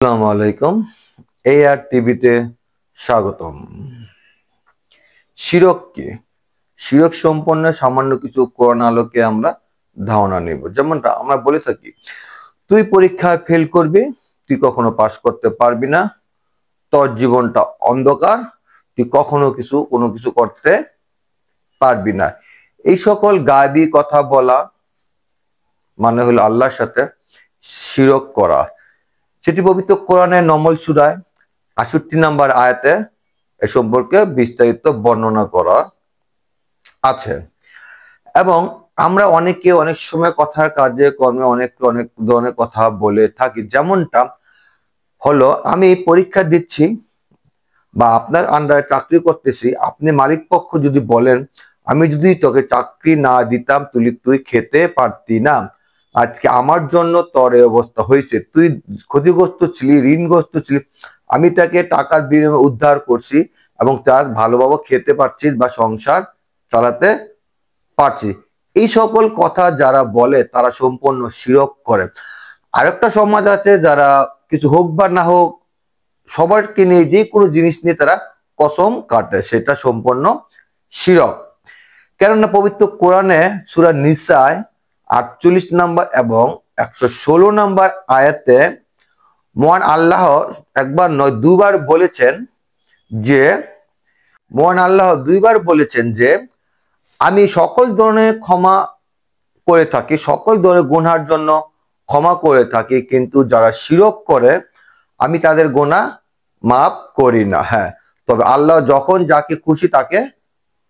আসসালামু আলাইকুম। AR টিভিতে স্বাগতম। শিরক কি? শিরক সম্পন্ন সামান্য কিছু কোরআন আলোকে আমরা ধারণা নেব। যেমনটা আমরা বলে থাকি, তুই পরীক্ষায় ফেল করবি, তুই কখনো পাস করতে পারবি না, তোর জীবনটা অন্ধকার, তুই কখনো কোনো কিছু করতে পারবি না। এই সকল গায়েবী কথা বলা মানে হলো আল্লাহর সাথে শিরক করা। সেটি পবিত্র কোরআনের নমল সূরায় ৬৮ নম্বর আয়াতে এ সম্পর্কে বিস্তারিত বর্ণনা করা আছে। এবং আমরা অনেকে অনেক সময় কথার কাজে কর্মে অনেক অনেক ধরনের কথা বলে থাকি। যেমনটা হলো, আমি পরীক্ষা দিচ্ছি বা আপনার আন্ডারে চাকরি করতেছি, আপনি মালিক পক্ষ যদি বলেন, আমি যদি তোকে চাকরি না দিতাম তুই খেতে পারতি না, আজকে আমার জন্য তোর এই অবস্থা হয়েছে, তুই ক্ষতিগ্রস্ত ছিলি, ঋণগ্রস্ত ছিলি, আমি তাকে টাকার বিনিময়ে উদ্ধার করছি এবং তার ভালোভাবে খেতে পারছিস বা সংসার চালাতে পারছি। এই সকল কথা যারা বলে তারা সম্পূর্ণ শিরক করে। আরেকটা সমাজ আছে যারা কিছু হোক বা না হোক সবারকে নিয়ে যে কোনো জিনিস নিয়ে তারা কসম কাটে, সেটা সম্পূর্ণ শিরক। কেননা পবিত্র কোরআনে সূরা নিসায় ৪৮ নম্বর এবং ১১৬ নম্বর আয়াতে মহান আল্লাহ একবার নয় দুবার বলেছেন যে আমি সকল ধরনের ক্ষমা করে থাকি, সকল ধরনের গুনার জন্য ক্ষমা করে থাকি, কিন্তু যারা শিরক করে আমি তাদের গুনাহ মাফ করি না। হ্যাঁ, তবে আল্লাহ যখন যাকে খুশি তাকে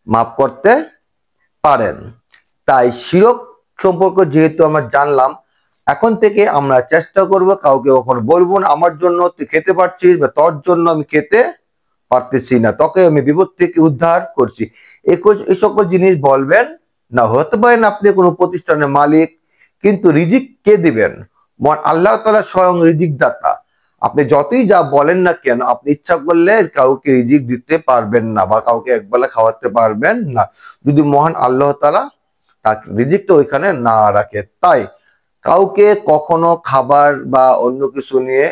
মাফ করতে পারেন। তাই শিরক সম্পর্কে যেহেতু আমরা জানলাম, এখন থেকে আমরা চেষ্টা করব কাউকে কখনো বলবো না আমার জন্য তুই খেতে পারছিস বা তোর জন্য আমি খেতে পারতেছি না, তোকে আমি বিপদ থেকে উদ্ধার করছি, এই সকল জিনিস বলবেন না। হতে পারেন আপনি কোনো প্রতিষ্ঠানের মালিক, কিন্তু রিজিক কে দিবেন? মহান আল্লাহ তাআলা স্বয়ং রিজিক দাতা। আপনি যতই যা বলেন না কেন, আপনি ইচ্ছা করলে কাউকে রিজিক দিতে পারবেন না বা কাউকে একবেলা খাওয়াতে পারবেন না যদি মহান আল্লাহ তাআলা তার রিজিকটা ওইখানে না রাখে। তাই কাউকে কখনো খাবার বা অন্য কিছু নিয়ে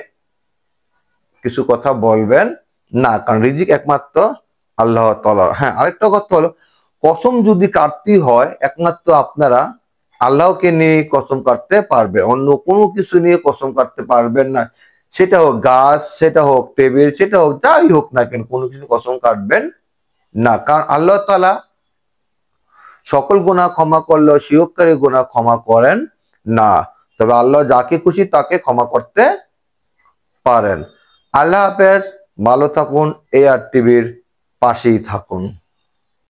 কিছু কথা বলবেন না, কারণ রিজিক একমাত্র আল্লাহ তাআলার। হ্যাঁ, আরেকটা কথা হলো, কসম যদি কাটতে হয় একমাত্র আপনারা আল্লাহকে নিয়ে কসম কাটতে পারবে, অন্য কোনো কিছু নিয়ে কসম কাটতে পারবেন না। সেটা হোক গাছ, সেটা হোক টেবিল, সেটা হোক যাই হোক না কেন, কোনো কিছু কসম কাটবেন না, কারণ আল্লাহ তাআলা সকল গুনাহ ক্ষমা করলেও শিরককারী গুনাহ ক্ষমা করেন না। তবে আল্লাহ যাকে খুশি তাকে ক্ষমা করতে পারেন। আল্লাহ হাফেজ, ভালো থাকুন, AR টিভির পাশেই থাকুন।